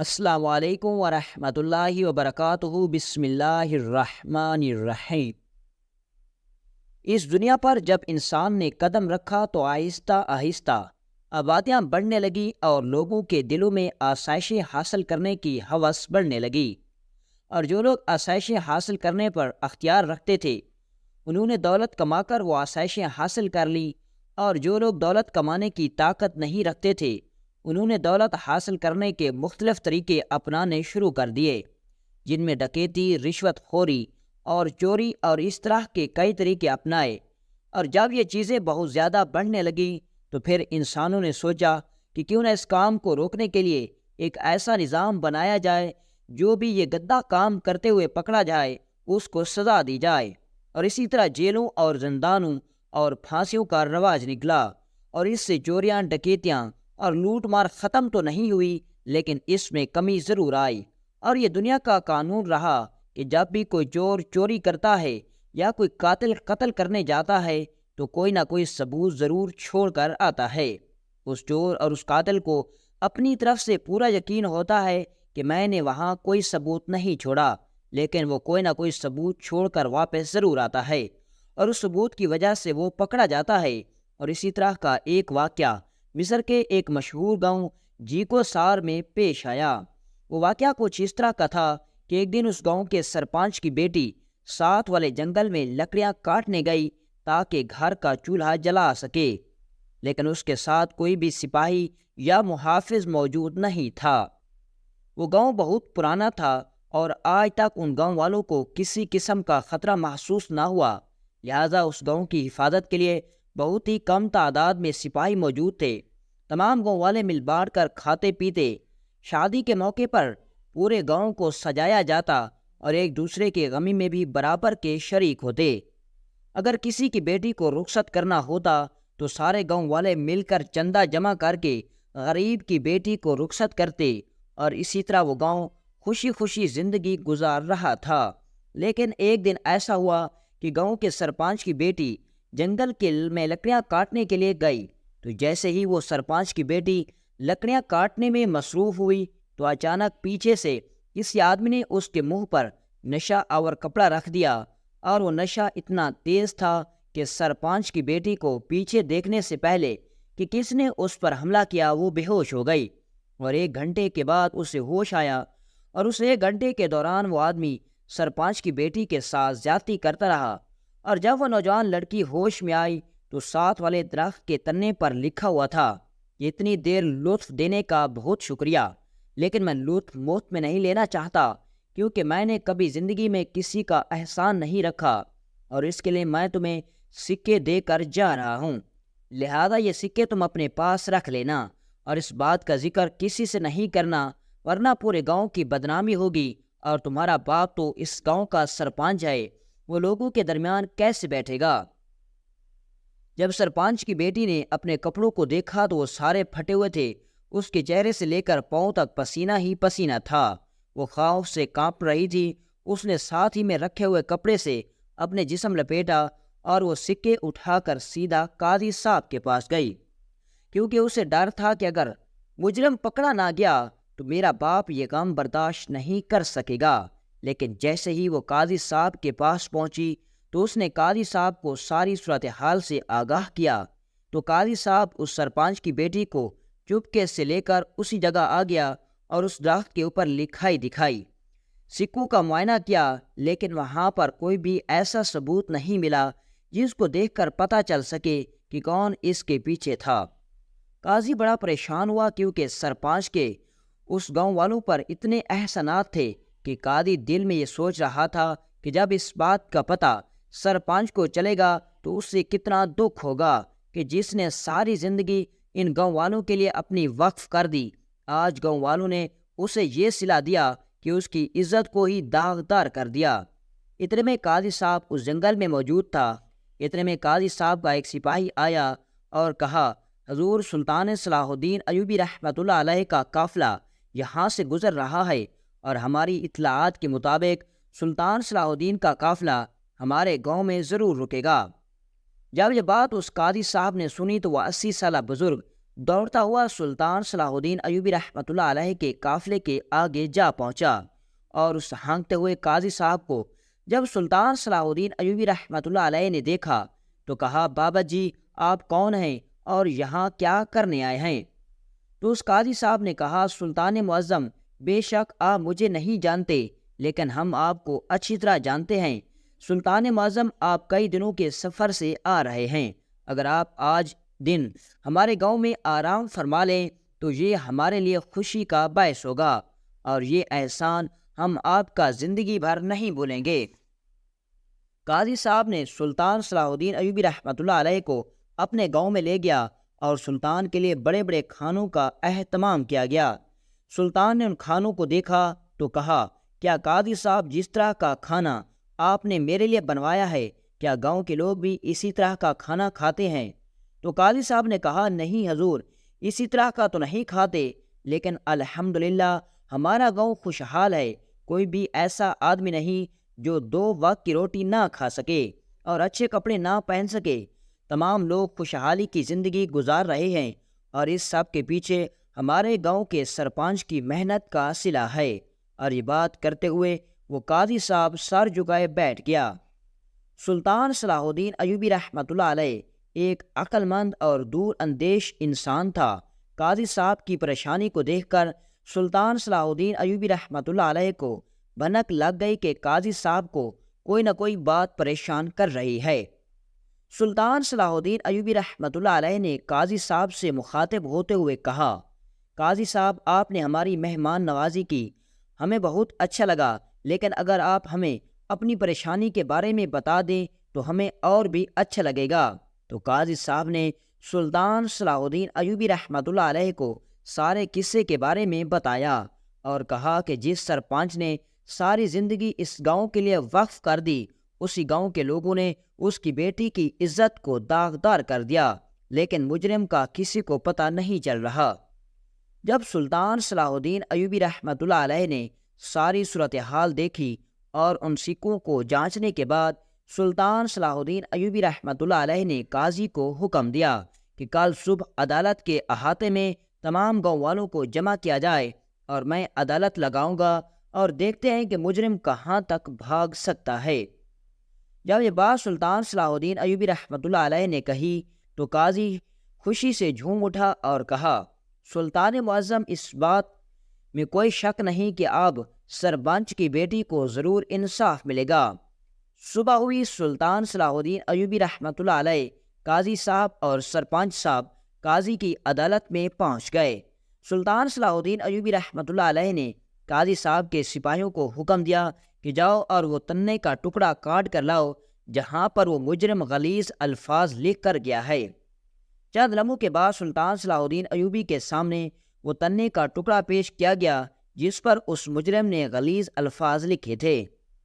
السلام علیکم ورحمۃ اللہ وبرکاتہ۔ بسم اللہ الرحمن الرحیم۔ اس دنیا پر جب انسان نے قدم رکھا تو آہستہ آہستہ آبادیاں بڑھنے لگی اور لوگوں کے دلوں میں آسائشیں حاصل کرنے کی ہوس بڑھنے لگی، اور جو لوگ آسائشیں حاصل کرنے پر اختیار رکھتے تھے انہوں نے دولت کما کر وہ آسائشیں حاصل کر لی، اور جو لوگ دولت کمانے کی طاقت نہیں رکھتے تھے انہوں نے دولت حاصل کرنے کے مختلف طریقے اپنانے شروع کر دیے، جن میں ڈکیتی، رشوت خوری اور چوری اور اس طرح کے کئی طریقے اپنائے۔ اور جب یہ چیزیں بہت زیادہ بڑھنے لگیں تو پھر انسانوں نے سوچا کہ کیوں نہ اس کام کو روکنے کے لیے ایک ایسا نظام بنایا جائے جو بھی یہ گندا کام کرتے ہوئے پکڑا جائے اس کو سزا دی جائے۔ اور اسی طرح جیلوں اور زندانوں اور پھانسیوں کا رواج نکلا، اور اس سے چوریاں، ڈکیتیاں اور لوٹ مار ختم تو نہیں ہوئی، لیکن اس میں کمی ضرور آئی۔ اور یہ دنیا کا قانون رہا کہ جب بھی کوئی چور چوری کرتا ہے یا کوئی قاتل قتل کرنے جاتا ہے تو کوئی نہ کوئی ثبوت ضرور چھوڑ کر آتا ہے۔ اس چور اور اس قاتل کو اپنی طرف سے پورا یقین ہوتا ہے کہ میں نے وہاں کوئی ثبوت نہیں چھوڑا، لیکن وہ کوئی نہ کوئی ثبوت چھوڑ کر واپس ضرور آتا ہے، اور اس ثبوت کی وجہ سے وہ پکڑا جاتا ہے۔ اور اسی طرح کا ایک واقعہ مصر کے ایک مشہور گاؤں جیکو سار میں پیش آیا۔ وہ واقعہ کچھ اس طرح کا تھا کہ ایک دن اس گاؤں کے سرپنچ کی بیٹی ساتھ والے جنگل میں لکڑیاں کاٹنے گئی تاکہ گھر کا چولہا جلا سکے، لیکن اس کے ساتھ کوئی بھی سپاہی یا محافظ موجود نہیں تھا۔ وہ گاؤں بہت پرانا تھا اور آج تک ان گاؤں والوں کو کسی قسم کا خطرہ محسوس نہ ہوا، لہذا اس گاؤں کی حفاظت کے لیے بہت ہی کم تعداد میں سپاہی موجود تھے۔ تمام گاؤں والے مل بانٹ کر کھاتے پیتے، شادی کے موقع پر پورے گاؤں کو سجایا جاتا اور ایک دوسرے کے غمی میں بھی برابر کے شریک ہوتے۔ اگر کسی کی بیٹی کو رخصت کرنا ہوتا تو سارے گاؤں والے مل کر چندہ جمع کر کے غریب کی بیٹی کو رخصت کرتے، اور اسی طرح وہ گاؤں خوشی خوشی زندگی گزار رہا تھا۔ لیکن ایک دن ایسا ہوا کہ گاؤں کے سرپنچ کی بیٹی جنگل میں لکڑیاں کاٹنے کے لیے گئی، تو جیسے ہی وہ سرپنچ کی بیٹی لکڑیاں کاٹنے میں مصروف ہوئی تو اچانک پیچھے سے کسی آدمی نے اس کے منہ پر نشہ آور کپڑا رکھ دیا، اور وہ نشہ اتنا تیز تھا کہ سرپنچ کی بیٹی کو پیچھے دیکھنے سے پہلے کہ کس نے اس پر حملہ کیا وہ بے ہوش ہو گئی، اور 1 گھنٹے کے بعد اسے ہوش آیا، اور اس 1 گھنٹے کے دوران وہ آدمی سرپنچ کی بیٹی کے ساتھ زیادتی کرتا رہا۔ اور جب وہ نوجوان لڑکی ہوش میں آئی تو ساتھ والے درخت کے تنے پر لکھا ہوا تھا کہ اتنی دیر لطف دینے کا بہت شکریہ، لیکن میں لطف مفت میں نہیں لینا چاہتا، کیونکہ میں نے کبھی زندگی میں کسی کا احسان نہیں رکھا، اور اس کے لیے میں تمہیں سکے دے کر جا رہا ہوں، لہذا یہ سکے تم اپنے پاس رکھ لینا، اور اس بات کا ذکر کسی سے نہیں کرنا، ورنہ پورے گاؤں کی بدنامی ہوگی، اور تمہارا باپ تو اس گاؤں کا سرپنچ ہے، وہ لوگوں کے درمیان کیسے بیٹھے گا؟ جب سرپنچ کی بیٹی نے اپنے کپڑوں کو دیکھا تو وہ سارے پھٹے ہوئے تھے، اس کے چہرے سے لے کر پاؤں تک پسینہ ہی پسینہ تھا، وہ خوف سے کانپ رہی تھی۔ اس نے ساتھ ہی میں رکھے ہوئے کپڑے سے اپنے جسم لپیٹا اور وہ سکے اٹھا کر سیدھا قاضی صاحب کے پاس گئی، کیونکہ اسے ڈر تھا کہ اگر مجرم پکڑا نہ گیا تو میرا باپ یہ غم برداشت نہیں کر سکے گا۔ لیکن جیسے ہی وہ قاضی صاحب کے پاس پہنچی تو اس نے قاضی صاحب کو ساری صورتحال سے آگاہ کیا، تو قاضی صاحب اس سرپنچ کی بیٹی کو چپکے سے لے کر اسی جگہ آ گیا اور اس درخت کے اوپر لکھائی دکھائی، سکوں کا معائنہ کیا، لیکن وہاں پر کوئی بھی ایسا ثبوت نہیں ملا جس کو دیکھ کر پتہ چل سکے کہ کون اس کے پیچھے تھا۔ قاضی بڑا پریشان ہوا، کیونکہ سرپنچ کے اس گاؤں والوں پر اتنے احسانات تھے کہ قاضی دل میں یہ سوچ رہا تھا کہ جب اس بات کا پتہ سرپنچ کو چلے گا تو اس سے کتنا دکھ ہوگا کہ جس نے ساری زندگی ان گاؤں والوں کے لیے اپنی وقف کر دی، آج گاؤں والوں نے اسے یہ صلہ دیا کہ اس کی عزت کو ہی داغدار کر دیا۔ اتنے میں قاضی صاحب اس جنگل میں موجود تھا۔ اتنے میں قاضی صاحب کا ایک سپاہی آیا اور کہا، حضور سلطان صلاح الدین ایوبی رحمۃ اللہ علیہ کا قافلہ یہاں سے گزر رہا ہے، اور ہماری اطلاعات کے مطابق سلطان صلاح الدین کا قافلہ ہمارے گاؤں میں ضرور رکے گا۔ جب یہ بات اس قاضی صاحب نے سنی تو وہ 80 سالہ بزرگ دوڑتا ہوا سلطان صلاح الدین ایوبی رحمۃ اللہ علیہ کے قافلے کے آگے جا پہنچا، اور اس ہانکتے ہوئے قاضی صاحب کو جب سلطان صلاح الدین ایوبی رحمۃ اللہ علیہ نے دیکھا تو کہا، بابا جی آپ کون ہیں اور یہاں کیا کرنے آئے ہیں؟ تو اس قاضی صاحب نے کہا، سلطان معظم، بے شک آپ مجھے نہیں جانتے، لیکن ہم آپ کو اچھی طرح جانتے ہیں۔ سلطان معظم، آپ کئی دنوں کے سفر سے آ رہے ہیں، اگر آپ آج دن ہمارے گاؤں میں آرام فرما لیں تو یہ ہمارے لیے خوشی کا باعث ہوگا، اور یہ احسان ہم آپ کا زندگی بھر نہیں بھولیں گے۔ قاضی صاحب نے سلطان صلاح الدین ایوبی رحمۃ اللہ علیہ کو اپنے گاؤں میں لے گیا، اور سلطان کے لیے بڑے بڑے کھانوں کا اہتمام کیا گیا۔ سلطان نے ان کھانوں کو دیکھا تو کہا، کیا قاضی صاحب جس طرح کا کھانا آپ نے میرے لیے بنوایا ہے، کیا گاؤں کے لوگ بھی اسی طرح کا کھانا کھاتے ہیں؟ تو قاضی صاحب نے کہا، نہیں حضور، اسی طرح کا تو نہیں کھاتے، لیکن الحمدللہ ہمارا گاؤں خوشحال ہے، کوئی بھی ایسا آدمی نہیں جو 2 وقت کی روٹی نہ کھا سکے اور اچھے کپڑے نہ پہن سکے۔ تمام لوگ خوشحالی کی زندگی گزار رہے ہیں، اور اس سب کے پیچھے ہمارے گاؤں کے سرپنچ کی محنت کا صلہ ہے۔ اور یہ بات کرتے ہوئے وہ قاضی صاحب سر جھکائے بیٹھ گیا۔ سلطان صلاح الدین ایوبی رحمۃ اللہ علیہ ایک عقل مند اور دور اندیش انسان تھا۔ قاضی صاحب کی پریشانی کو دیکھ کر سلطان صلاح الدین ایوبی رحمۃ اللہ علیہ کو بھنک لگ گئی کہ قاضی صاحب کو کوئی نہ کوئی بات پریشان کر رہی ہے۔ سلطان صلاح الدین ایوبی رحمۃ اللہ علیہ نے قاضی صاحب سے مخاطب ہوتے ہوئے کہا، قاضی صاحب آپ نے ہماری مہمان نوازی کی، ہمیں بہت اچھا لگا، لیکن اگر آپ ہمیں اپنی پریشانی کے بارے میں بتا دیں تو ہمیں اور بھی اچھا لگے گا۔ تو قاضی صاحب نے سلطان صلاح الدین ایوبی رحمۃ اللہ علیہ کو سارے قصے کے بارے میں بتایا، اور کہا کہ جس سرپنچ نے ساری زندگی اس گاؤں کے لیے وقف کر دی، اسی گاؤں کے لوگوں نے اس کی بیٹی کی عزت کو داغدار کر دیا، لیکن مجرم کا کسی کو پتہ نہیں چل رہا۔ جب سلطان صلاح الدین ایوبی رحمۃ اللہ علیہ نے ساری صورتحال دیکھی اور ان سکوں کو جانچنے کے بعد سلطان صلاح الدین ایوبی رحمۃ اللہ علیہ نے قاضی کو حکم دیا کہ کل صبح عدالت کے احاطے میں تمام گاؤں والوں کو جمع کیا جائے، اور میں عدالت لگاؤں گا، اور دیکھتے ہیں کہ مجرم کہاں تک بھاگ سکتا ہے۔ جب یہ بات سلطان صلاح الدین ایوبی رحمۃ اللہ علیہ نے کہی تو قاضی خوشی سے جھوم اٹھا اور کہا، سلطان معظم، اس بات میں کوئی شک نہیں کہ اب سرپنچ کی بیٹی کو ضرور انصاف ملے گا۔ صبح ہوئی، سلطان صلاح الدین ایوبی رحمۃ اللہ علیہ، قاضی صاحب اور سرپنچ صاحب قاضی کی عدالت میں پہنچ گئے۔ سلطان صلاح الدین ایوبی رحمۃ اللہ علیہ نے قاضی صاحب کے سپاہیوں کو حکم دیا کہ جاؤ اور وہ تنے کا ٹکڑا کاٹ کر لاؤ جہاں پر وہ مجرم غلیظ الفاظ لکھ کر گیا ہے۔ چند لمحوں کے بعد سلطان صلاح الدین ایوبی کے سامنے وہ تنے کا ٹکڑا پیش کیا گیا جس پر اس مجرم نے غلیظ الفاظ لکھے تھے۔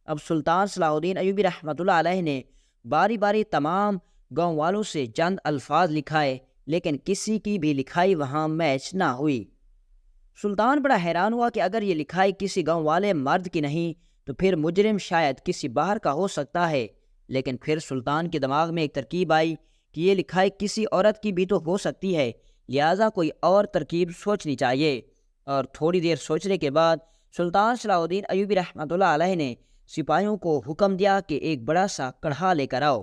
اب سلطان صلاح الدین ایوبی رحمۃ اللہ علیہ نے باری باری تمام گاؤں والوں سے چند الفاظ لکھائے، لیکن کسی کی بھی لکھائی وہاں میچ نہ ہوئی۔ سلطان بڑا حیران ہوا کہ اگر یہ لکھائی کسی گاؤں والے مرد کی نہیں تو پھر مجرم شاید کسی باہر کا ہو سکتا ہے، لیکن پھر سلطان کے دماغ میں ایک ترکیب آئی کہ یہ لکھائی کسی عورت کی بھی تو ہو سکتی ہے، لہٰذا کوئی اور ترکیب سوچنی چاہیے۔ اور تھوڑی دیر سوچنے کے بعد سلطان صلاح الدین ایوبی رحمۃ اللہ علیہ نے سپاہیوں کو حکم دیا کہ ایک بڑا سا کڑھا لے کر آؤ۔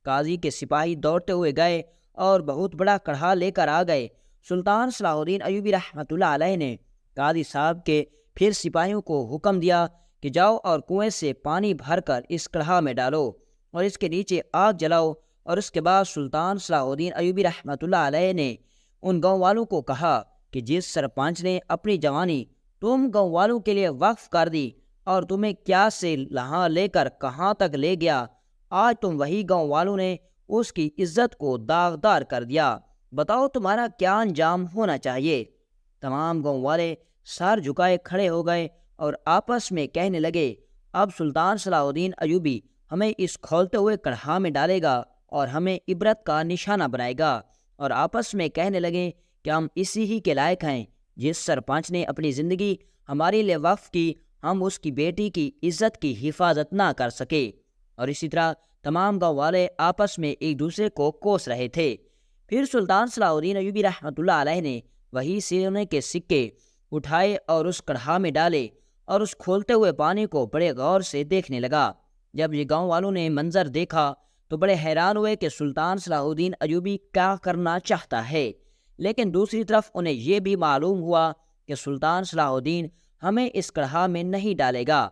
قاضی کے سپاہی دوڑتے ہوئے گئے اور بہت بڑا کڑھا لے کر آ گئے۔ سلطان صلاح الدین ایوبی رحمۃ اللہ علیہ نے قاضی صاحب کے پھر سپاہیوں کو حکم دیا کہ جاؤ اور کنویں سے پانی بھر کر اس کڑھا میں ڈالو اور اس کے نیچے آگ جلاؤ۔ اور اس کے بعد سلطان صلاح الدین ایوبی رحمۃ اللہ علیہ نے ان گاؤں والوں کو کہا کہ جس سرپنچ نے اپنی جوانی تم گاؤں والوں کے لیے وقف کر دی اور تمہیں کیا سے یہاں لے کر کہاں تک لے گیا، آج تم وہی گاؤں والوں نے اس کی عزت کو داغدار کر دیا، بتاؤ تمہارا کیا انجام ہونا چاہیے۔ تمام گاؤں والے سر جھکائے کھڑے ہو گئے اور آپس میں کہنے لگے، اب سلطان صلاح الدین ایوبی ہمیں اس کھولتے ہوئے کڑھا میں ڈالے گا اور ہمیں عبرت کا نشانہ بنائے گا۔ اور آپس میں کہنے لگے کہ ہم اسی ہی کے لائق ہیں، جس سرپنچ نے اپنی زندگی ہمارے لیے وقف کی، ہم اس کی بیٹی کی عزت کی حفاظت نہ کر سکے۔ اور اسی طرح تمام گاؤں والے آپس میں ایک دوسرے کو کوس رہے تھے۔ پھر سلطان صلاح الدین ایوبی رحمۃ اللہ علیہ نے وہی سونے کے سکے اٹھائے اور اس کڑھا میں ڈالے اور اس کھولتے ہوئے پانی کو بڑے غور سے دیکھنے لگا۔ جب یہ گاؤں والوں نے منظر دیکھا تو بڑے حیران ہوئے کہ سلطان صلاح الدین ایوبی کیا کرنا چاہتا ہے، لیکن دوسری طرف انہیں یہ بھی معلوم ہوا کہ سلطان صلاح الدین ہمیں اس کڑھا میں نہیں ڈالے گا۔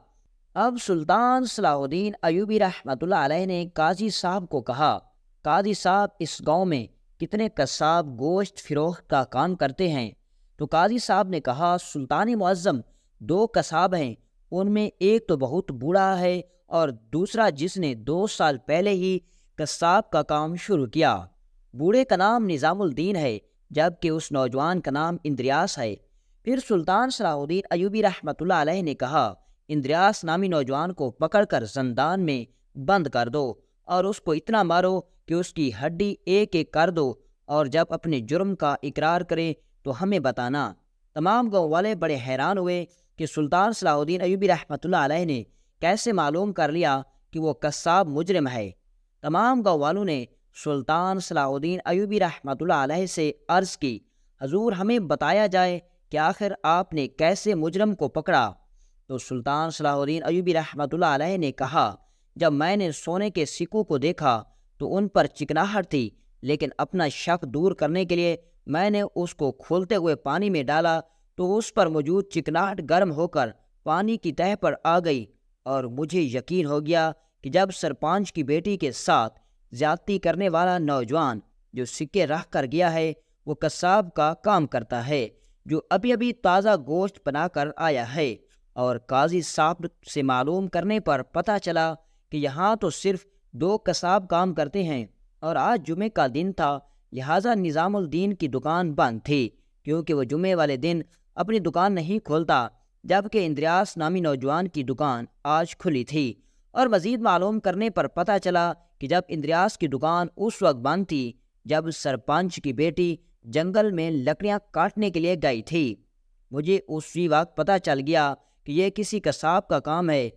اب سلطان صلاح الدین ایوبی رحمۃ اللہ علیہ نے قاضی صاحب کو کہا، قاضی صاحب اس گاؤں میں کتنے قصاب گوشت فروخت کا کام کرتے ہیں؟ تو قاضی صاحب نے کہا، سلطان معظم 2 قصاب ہیں، ان میں ایک تو بہت بوڑھا ہے اور دوسرا جس نے 2 سال پہلے ہی قصاب کا کام شروع کیا۔ بوڑھے کا نام نظام الدین ہے جبکہ اس نوجوان کا نام اندریاس ہے۔ پھر سلطان صلاح الدین ایوبی رحمۃ اللہ علیہ نے کہا، اندریاس نامی نوجوان کو پکڑ کر زندان میں بند کر دو اور اس کو اتنا مارو کہ اس کی ہڈی ایک ایک کر دو، اور جب اپنے جرم کا اقرار کرے تو ہمیں بتانا۔ تمام گاؤں والے بڑے حیران ہوئے کہ سلطان صلاح الدین ایوبی رحمۃ اللہ علیہ نے کیسے معلوم کر لیا کہ وہ قصاب مجرم ہے۔ تمام گاؤں والوں نے سلطان صلاح الدین ایوبی رحمۃ اللہ علیہ سے عرض کی، حضور ہمیں بتایا جائے کہ آخر آپ نے کیسے مجرم کو پکڑا؟ تو سلطان صلاح الدین ایوبی رحمۃ اللہ علیہ نے کہا، جب میں نے سونے کے سکوں کو دیکھا تو ان پر چکناہٹ تھی، لیکن اپنا شک دور کرنے کے لیے میں نے اس کو کھولتے ہوئے پانی میں ڈالا تو اس پر موجود چکناہٹ گرم ہو کر پانی کی تہہ پر آ گئی، اور مجھے یقین ہو گیا کہ جب سرپنچ کی بیٹی کے ساتھ زیادتی کرنے والا نوجوان جو سکے رکھ کر گیا ہے وہ قصاب کا کام کرتا ہے جو ابھی ابھی تازہ گوشت بنا کر آیا ہے۔ اور قاضی صاحب سے معلوم کرنے پر پتہ چلا کہ یہاں تو صرف 2 قصاب کام کرتے ہیں، اور آج جمعے کا دن تھا، لہٰذا نظام الدین کی دکان بند تھی کیونکہ وہ جمعے والے دن اپنی دکان نہیں کھولتا، جبکہ اندریاس نامی نوجوان کی دکان آج کھلی تھی۔ اور مزید معلوم کرنے پر پتہ چلا کہ جب اندریاس کی دکان اس وقت بند تھی جب سرپنچ کی بیٹی جنگل میں لکڑیاں کاٹنے کے لیے گئی تھی۔ مجھے اسی وقت پتہ چل گیا کہ یہ کسی قصاب کا کام ہے،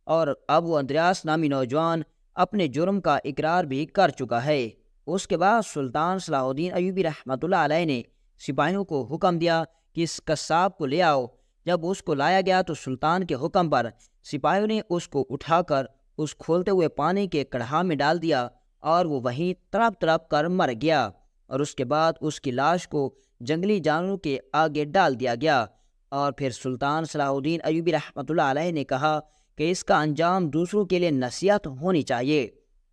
اور اب وہ اندریاس نامی نوجوان اپنے جرم کا اقرار بھی کر چکا ہے۔ اس کے بعد سلطان صلاح الدین ایوبی رحمۃ اللہ علیہ نے سپاہیوں کو حکم دیا کہ اس قصاب کو لے آؤ۔ جب اس کو لایا گیا تو سلطان کے حکم پر سپاہیوں نے اس کو اٹھا کر اس کھولتے ہوئے پانی کے کڑھا میں ڈال دیا، اور وہ وہیں تڑپ تڑپ کر مر گیا، اور اس کے بعد اس کی لاش کو جنگلی جانوروں کے آگے ڈال دیا گیا۔ اور پھر سلطان صلاح الدین ایوبی رحمۃ اللہ علیہ نے کہا کہ اس کا انجام دوسروں کے لیے نصیحت ہونی چاہیے،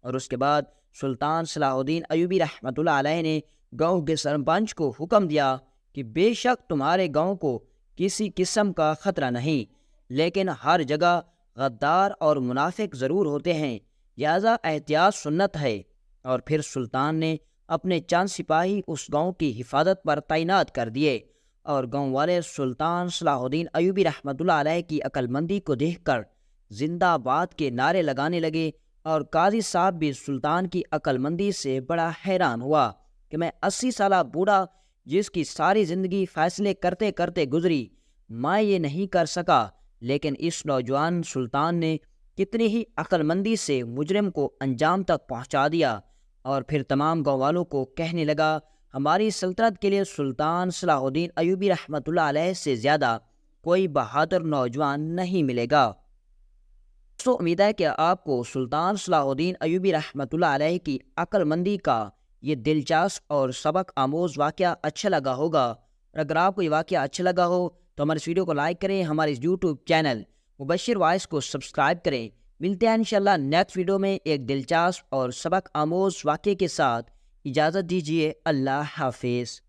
اور اس کے بعد سلطان صلاح الدین ایوبی رحمۃ اللہ علیہ نے گاؤں کے سرپنچ کو حکم دیا کہ بے شک تمہارے گاؤں کو کسی قسم کا خطرہ نہیں، لیکن ہر جگہ غدار اور منافق ضرور ہوتے ہیں، لہذا احتیاط سنت ہے۔ اور پھر سلطان نے اپنے چند سپاہی اس گاؤں کی حفاظت پر تعینات کر دیے، اور گاؤں والے سلطان صلاح الدین ایوبی رحمۃ اللہ علیہ کی عقل مندی کو دیکھ کر زندہ باد کے نعرے لگانے لگے، اور قاضی صاحب بھی سلطان کی عقل مندی سے بڑا حیران ہوا کہ میں 80 سالہ بوڑھا جس کی ساری زندگی فیصلے کرتے کرتے گزری، میں یہ نہیں کر سکا، لیکن اس نوجوان سلطان نے کتنی ہی عقل مندی سے مجرم کو انجام تک پہنچا دیا۔ اور پھر تمام گاؤں والوں کو کہنے لگا، ہماری سلطنت کے لیے سلطان صلاح الدین ایوبی رحمۃ اللہ علیہ سے زیادہ کوئی بہادر نوجوان نہیں ملے گا۔ تو امید ہے کہ آپ کو سلطان صلاح الدین ایوبی رحمۃ اللہ علیہ کی عقل مندی کا یہ دلچسپ اور سبق آموز واقعہ اچھا لگا ہوگا، اور اگر آپ کو یہ واقعہ اچھا لگا ہو تو ہمارے اس ویڈیو کو لائک کریں، ہمارے اس یوٹیوب چینل مبشر وائس کو سبسکرائب کریں۔ ملتے ہیں انشاءاللہ نیکسٹ ویڈیو میں ایک دلچسپ اور سبق آموز واقعے کے ساتھ۔ اجازت دیجیے، اللہ حافظ۔